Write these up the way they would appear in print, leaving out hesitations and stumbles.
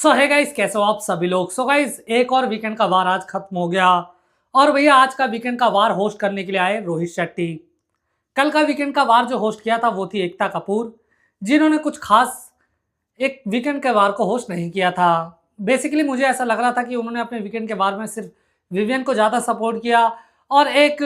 सो है गाइस, कैसे हो आप सभी लोग। सो गाइस, एक और वीकेंड का वार आज खत्म हो गया और भैया आज का वीकेंड का वार होस्ट करने के लिए आए रोहित शेट्टी। कल का वीकेंड का वार जो होस्ट किया था वो थी एकता कपूर, जिन्होंने कुछ खास एक वीकेंड के वार को होस्ट नहीं किया था। बेसिकली मुझे ऐसा लग रहा था कि उन्होंने अपने वीकेंड के वार में सिर्फ विवियन को ज़्यादा सपोर्ट किया और एक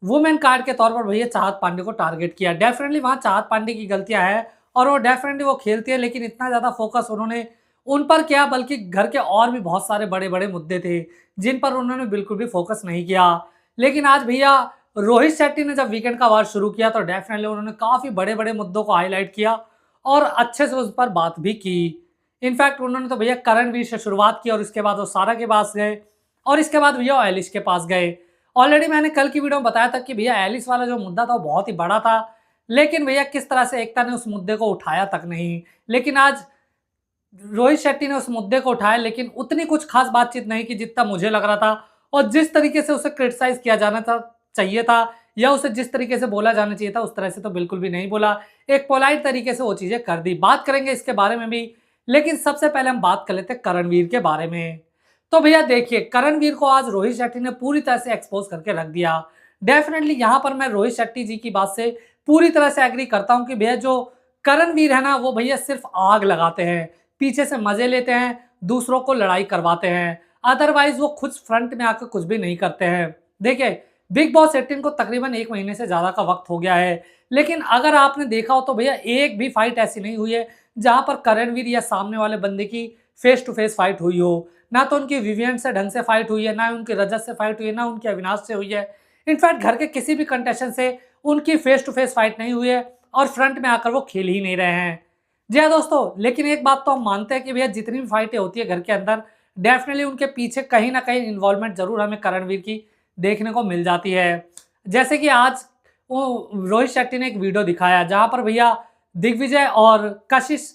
वुमेन कार्ड के तौर पर भैया चाहत पांडे को टारगेट किया। डेफिनेटली वहाँ चाहत पांडे की गलतियां हैं और वो डेफिनेटली वो खेलती है, लेकिन इतना ज़्यादा फोकस उन्होंने उन पर किया, बल्कि घर के और भी बहुत सारे बड़े बड़े मुद्दे थे जिन पर उन्होंने बिल्कुल भी फोकस नहीं किया। लेकिन आज भैया रोहित शेट्टी ने जब वीकेंड का वार शुरू किया तो डेफिनेटली उन्होंने काफ़ी बड़े बड़े मुद्दों को हाईलाइट किया और अच्छे से उस पर बात भी की। इनफैक्ट उन्होंने तो भैया करणवीर से शुरुआत की और इसके बाद वो सारा के पास गए और इसके बाद भैया वो एलिश के पास गए। ऑलरेडी मैंने कल की वीडियो में बताया था कि भैया एलिस वाला जो मुद्दा था वो बहुत ही बड़ा था, लेकिन भैया किस तरह से एकता ने उस मुद्दे को उठाया तक नहीं। लेकिन आज रोहित शेट्टी ने उस मुद्दे को उठाया, लेकिन उतनी कुछ खास बातचीत नहीं की जितना मुझे लग रहा था। और जिस तरीके से उसे क्रिटिसाइज किया जाना था चाहिए था या उसे जिस तरीके से बोला जाना चाहिए था उस तरह से तो बिल्कुल भी नहीं बोला। एक पोलाइट तरीके से वो चीजें कर दी। बात करेंगे इसके बारे में भी, लेकिन सबसे पहले हम बात कर लेते हैं करणवीर के बारे में। तो भैया देखिए, करणवीर को आज रोहित शेट्टी ने पूरी तरह से एक्सपोज करके रख दिया। डेफिनेटली यहाँ पर मैं रोहित शेट्टी जी की बात से पूरी तरह से एग्री करता हूँ कि भैया जो करणवीर है ना, वो भैया सिर्फ आग लगाते हैं, पीछे से मजे लेते हैं, दूसरों को लड़ाई करवाते हैं। अदरवाइज वो खुद फ्रंट में आकर कुछ भी नहीं करते हैं। देखिए, बिग बॉस 18 को तकरीबन 1 महीने से ज़्यादा का वक्त हो गया है, लेकिन अगर आपने देखा हो तो भैया एक भी फाइट ऐसी नहीं हुई है जहां पर करणवीर या सामने वाले बंदे की फेस टू फेस फाइट हुई हो। ना तो उनकी विवियन से ढंग से फाइट हुई है, ना उनकी रजत से फाइट हुई है, ना उनकी अविनाश से हुई है। इनफैक्ट घर के किसी भी कंटेस्टेंट से उनकी फेस टू फेस फाइट नहीं हुई है और फ्रंट में आकर वो खेल ही नहीं रहे हैं। जी हाँ दोस्तों, लेकिन एक बात तो हम मानते हैं कि भैया जितनी भी फाइटें होती है घर के अंदर, डेफिनेटली उनके पीछे कहीं ना कहीं इन्वॉल्वमेंट जरूर हमें करणवीर की देखने को मिल जाती है। जैसे कि आज वो रोहित शेट्टी ने एक वीडियो दिखाया जहां पर भैया दिग्विजय और कशिश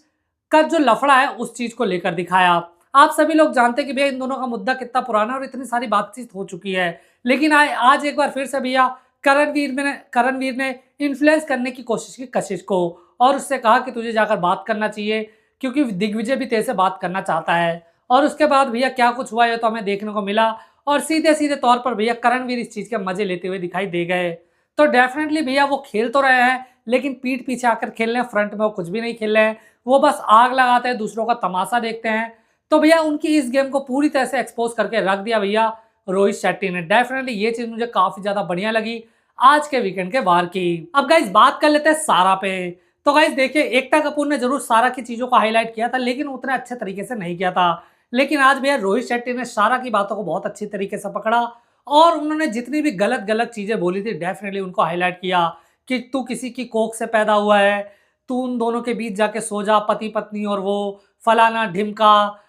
का जो लफड़ा है उस चीज को लेकर दिखाया। आप सभी लोग जानते हैं कि भैया इन दोनों का मुद्दा कितना पुराना है और इतनी सारी बातचीत हो चुकी है। लेकिन आज एक बार फिर से भैया करणवीर ने इन्फ्लुएंस करने की कोशिश की कशिश को और उससे कहा कि तुझे जाकर बात करना चाहिए, क्योंकि दिग्विजय भी तेरे से बात करना चाहता है। और उसके बाद भैया क्या कुछ हुआ ये तो हमें देखने को मिला और सीधे सीधे तौर पर भैया करणवीर इस चीज के मजे लेते हुए दिखाई दे गए। तो डेफिनेटली भैया वो खेल तो रहे हैं, लेकिन पीठ पीछे आकर खेल रहे हैं, फ्रंट में वो कुछ भी नहीं खेल रहे हैं। वो बस आग लगाते हैं, दूसरों का तमाशा देखते हैं। तो भैया उनकी इस गेम को पूरी तरह से एक्सपोज करके रख दिया भैया रोहित शेट्टी ने। डेफिनेटली ये चीज मुझे काफी ज्यादा बढ़िया लगी आज के वीकेंड के बार की। अब गाइस बात कर लेते हैं सारा पे। तो गाइस देखिए, एकता कपूर ने जरूर सारा की चीजों को हाईलाइट किया था, लेकिन उतने अच्छे तरीके से नहीं किया था। लेकिन आज भैया रोहित शेट्टी ने सारा की बातों को बहुत अच्छी तरीके से पकड़ा और उन्होंने जितनी भी गलत गलत चीजें बोली थी डेफिनेटली उनको हाईलाइट किया कि तू किसी की कोख से पैदा हुआ है, तू उन दोनों के बीच जाके सो जा, पति पत्नी और वो फलाना ढिमका।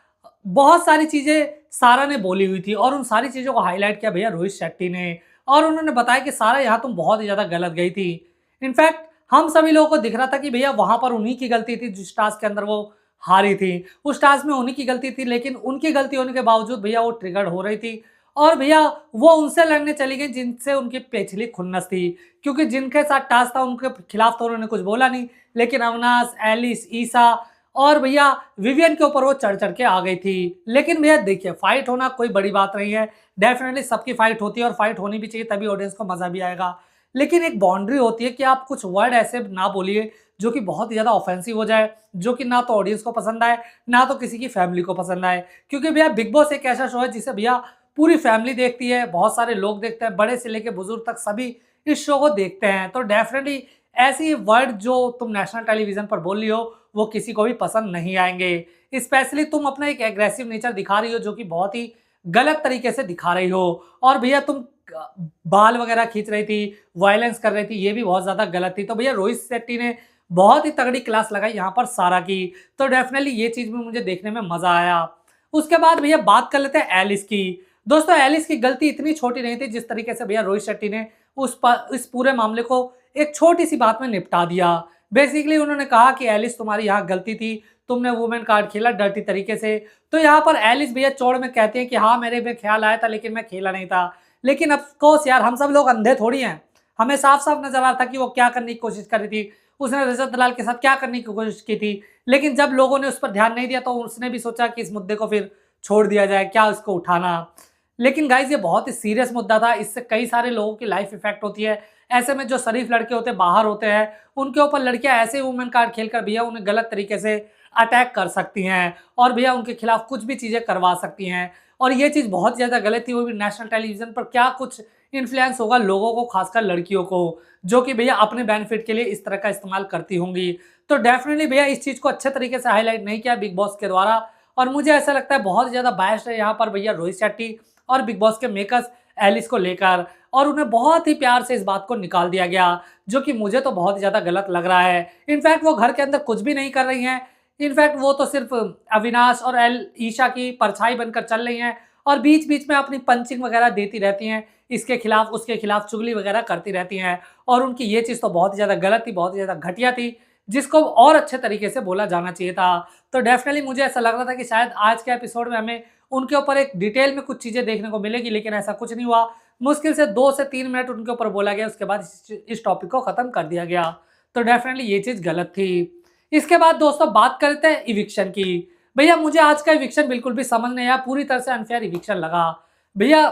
बहुत सारी चीजें सारा ने बोली हुई थी और उन सारी चीजों को हाईलाइट किया भैया रोहित शेट्टी ने। और उन्होंने बताया कि सारा यहाँ तुम बहुत ही ज्यादा गलत गई थी। इनफैक्ट हम सभी लोगों को दिख रहा था कि भैया वहां पर उन्हीं की गलती थी जिस टास्क के अंदर वो हारी थी। उस टास्क में उन्हीं की गलती थी, लेकिन उनकी गलती होने के बावजूद भैया वो ट्रिगर्ड हो रही थी और भैया वो उनसे लड़ने चली गई जिनसे उनकी पिछली खुन्नस थी। क्योंकि जिनके साथ टास्क था उनके खिलाफ तो उन्होंने कुछ बोला नहीं, लेकिन अविनाश, एलिस, ईसा और भैया विवियन के ऊपर वो चढ़ चढ़ के आ गई थी। लेकिन भैया देखिए, फाइट होना कोई बड़ी बात नहीं है। डेफिनेटली सबकी फाइट होती है और फाइट होनी भी चाहिए, तभी ऑडियंस को मजा भी आएगा। लेकिन एक बाउंड्री होती है कि आप कुछ वर्ड ऐसे ना बोलिए जो कि बहुत ही ज्यादा ऑफेंसिव हो जाए, जो कि ना तो ऑडियंस को पसंद आए ना तो किसी की फैमिली को पसंद आए। क्योंकि भैया बिग बॉस एक ऐसा शो है जिसे भैया पूरी फैमिली देखती है, बहुत सारे लोग देखते हैं, बड़े से लेके बुजुर्ग तक सभी इस शो को देखते हैं। तो डेफिनेटली ऐसी वर्ड जो तुम नेशनल टेलीविजन पर बोल रही हो वो किसी को भी पसंद नहीं आएंगे। स्पेशली तुम अपना एक एग्रेसिव नेचर दिखा रही हो जो कि बहुत ही गलत तरीके से दिखा रही हो। और भैया तुम बाल वगैरह खींच रही थी, वायलेंस कर रही थी, ये भी बहुत ज्यादा गलत थी। तो भैया रोहित शेट्टी ने बहुत ही तगड़ी क्लास लगाई यहाँ पर सारा की। तो डेफिनेटली ये चीज में मुझे देखने में मजा आया। उसके बाद भैया बात कर लेते हैं एलिस की। दोस्तों एलिस की गलती इतनी छोटी नहीं थी जिस तरीके से भैया रोहित शेट्टी ने इस पूरे मामले को एक छोटी सी बात में निपटा दिया। बेसिकली उन्होंने कहा कि एलिस तुम्हारी यहाँ गलती थी, तुमने वुमेन कार्ड खेला डर्टी तरीके से। तो यहाँ पर एलिस भैया चौड़ में कहते हैं कि हाँ मेरे में ख्याल आया था लेकिन मैं खेला नहीं था। लेकिन ऑफ कोर्स यार, हम सब लोग अंधे थोड़ी हैं, हमें साफ साफ नजर आ रहा था कि वो क्या करने की कोशिश कर रही थी। उसने रजत दलाल के साथ क्या करने की कोशिश की थी, लेकिन जब लोगों ने उस पर ध्यान नहीं दिया तो उसने भी सोचा कि इस मुद्दे को फिर छोड़ दिया जाए, क्या उसको उठाना। लेकिन गाइज ये बहुत ही सीरियस मुद्दा था, इससे कई सारे लोगों की लाइफ इफेक्ट होती है। ऐसे में जो शरीफ लड़के होते हैं, बाहर होते हैं, उनके ऊपर लड़कियां ऐसे वुमेन कार्ड खेलकर भैया उन्हें गलत तरीके से अटैक कर सकती हैं और भैया उनके खिलाफ कुछ भी चीजें करवा सकती हैं। और ये चीज बहुत ज्यादा गलत थी, वो भी नेशनल टेलीविजन पर। क्या कुछ इन्फ्लुएंस होगा लोगों को, खासकर लड़कियों को, जो कि भैया अपने बेनिफिट के लिए इस तरह का इस्तेमाल करती होंगी। तो डेफिनेटली भैया इस चीज को अच्छे तरीके से हाईलाइट नहीं किया बिग बॉस के द्वारा, और मुझे ऐसा लगता है बहुत ज्यादा बायस्ड है यहाँ पर भैया रोहित शेट्टी और बिग बॉस के मेकर्स एलिस को लेकर, और उन्हें बहुत ही प्यार से इस बात को निकाल दिया गया, जो कि मुझे तो बहुत ज्यादा गलत लग रहा है। इनफैक्ट वो घर के अंदर कुछ भी नहीं कर रही हैं, इनफैक्ट वो तो सिर्फ अविनाश और ईशा की परछाई बनकर चल रही हैं और बीच बीच में अपनी पंचिंग वगैरह देती रहती हैं, इसके खिलाफ उसके खिलाफ चुगली वगैरह करती रहती हैं। और उनकी ये चीज़ तो बहुत ही ज़्यादा गलत थी, बहुत ही ज़्यादा घटिया थी, जिसको और अच्छे तरीके से बोला जाना चाहिए था। तो डेफिनेटली मुझे ऐसा लग रहा था कि शायद आज के एपिसोड में हमें उनके ऊपर एक डिटेल में कुछ चीज़ें देखने को मिलेगी, लेकिन ऐसा कुछ नहीं हुआ। मुश्किल से 2 से 3 मिनट उनके ऊपर बोला गया, उसके बाद इस टॉपिक को ख़त्म कर दिया गया। तो डेफिनेटली ये चीज़ गलत थी। इसके बाद दोस्तों बात करते हैं इविक्शन की। भैया मुझे आज का इविक्शन बिल्कुल भी समझ नहीं आया, पूरी तरह से अनफेयर इविक्शन लगा। भैया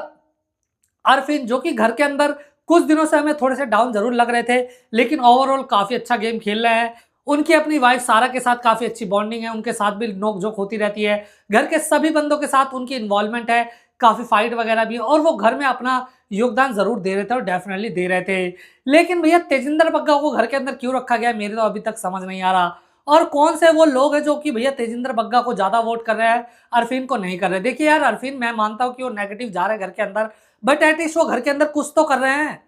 अरफिन जो कि घर के अंदर कुछ दिनों से हमें थोड़े से डाउन जरूर लग रहे थे, लेकिन ओवरऑल काफी अच्छा गेम खेल रहे हैं। उनकी अपनी वाइफ सारा के साथ काफी अच्छी बॉन्डिंग है, उनके साथ भी नोकझोंक होती रहती है, घर के सभी बंदों के साथ उनकी इन्वॉल्वमेंट है, काफी फाइट वगैरह भी है, और वो घर में अपना योगदान जरूर दे रहे थे और डेफिनेटली दे रहे थे। लेकिन भैया तेजिंदर बग्गा को घर के अंदर क्यों रखा गया, मेरे तो अभी तक समझ नहीं आ रहा। और कौन से वो लोग हैं जो कि भैया तेजिंदर बग्गा को ज्यादा वोट कर रहे हैं, अरफीन को नहीं कर रहे। देखिए यार, अरफीन मैं मानता हूँ कि वो नेगेटिव जा रहे हैं घर के अंदर, बट एटलीस्ट वो घर के अंदर कुछ तो कर रहे हैं।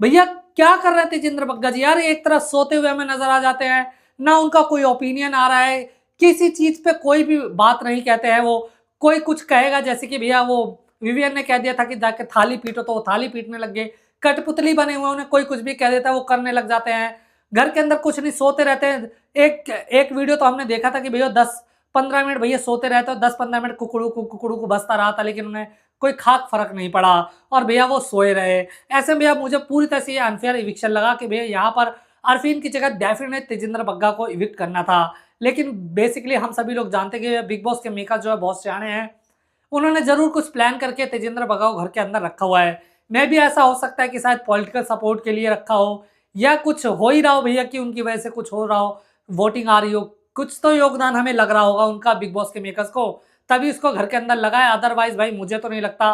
भैया क्या कर रहे थे तेजिंदर बग्गा जी यार, एक तरफ सोते हुए हमें नजर आ जाते हैं, ना उनका कोई ओपिनियन आ रहा है, किसी चीज पे कोई भी बात नहीं कहते हैं। वो कोई कुछ कहेगा, जैसे कि भैया वो विवियन ने कह दिया था कि जाके थाली पीटो, तो वो थाली पीटने लग गए। कठपुतली बने हुए, उन्हें कोई कुछ भी कह देता है वो करने लग जाते हैं। घर के अंदर कुछ नहीं, सोते रहते हैं। एक एक वीडियो तो हमने देखा था कि भैया 10-15 मिनट भैया सोते रहते और 10-15 मिनट कुकड़ू को बजता रहा था, लेकिन उन्हें कोई खाक फर्क नहीं पड़ा और भैया वो सोए रहे। ऐसे में भैया मुझे पूरी तरह से ये अनफेयर इविक्शन लगा कि भैया यहाँ पर अरफीन की जगह डेफिनेट तेजिंदर बग्गा को इविक्ट करना था। लेकिन बेसिकली हम सभी लोग जानते हैं कि बिग बॉस के मेकर जो है बहुत सियाने हैं, उन्होंने जरूर कुछ प्लान करके तेजिंदर बग्गा को घर के अंदर रखा हुआ है। मैं भी ऐसा हो सकता है कि शायद पॉलिटिकल सपोर्ट के लिए रखा हो, या कुछ हो ही रहा हो भैया कि उनकी वजह से कुछ हो रहा हो, वोटिंग आ रही हो, कुछ तो योगदान हमें लग रहा होगा उनका बिग बॉस के मेकर्स को, तभी उसको घर के अंदर लगाया। अदरवाइज भाई मुझे तो नहीं लगता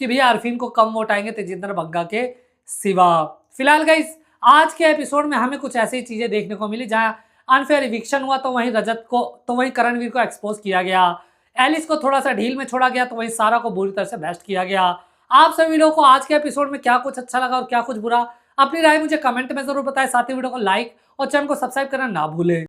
कि भैया अरफीन को कम वोट आएंगे तेजिंदर बग्गा के सिवा। फिलहाल गाइस आज के एपिसोड में हमें कुछ ऐसी चीजें देखने को मिली, जहां अनफेयर इविक्शन हुआ तो वहीं वहीं करणवीर को एक्सपोज किया गया, एलिस को थोड़ा सा ढील में छोड़ा गया, तो वहीं सारा को बुरी तरह से बेस्ट किया गया। आप सभी लोगों को आज के एपिसोड में क्या कुछ अच्छा लगा और क्या कुछ बुरा, अपनी राय मुझे कमेंट में जरूर बताएं। साथ ही वीडियो को लाइक और चैनल को सब्सक्राइब करना ना भूलें।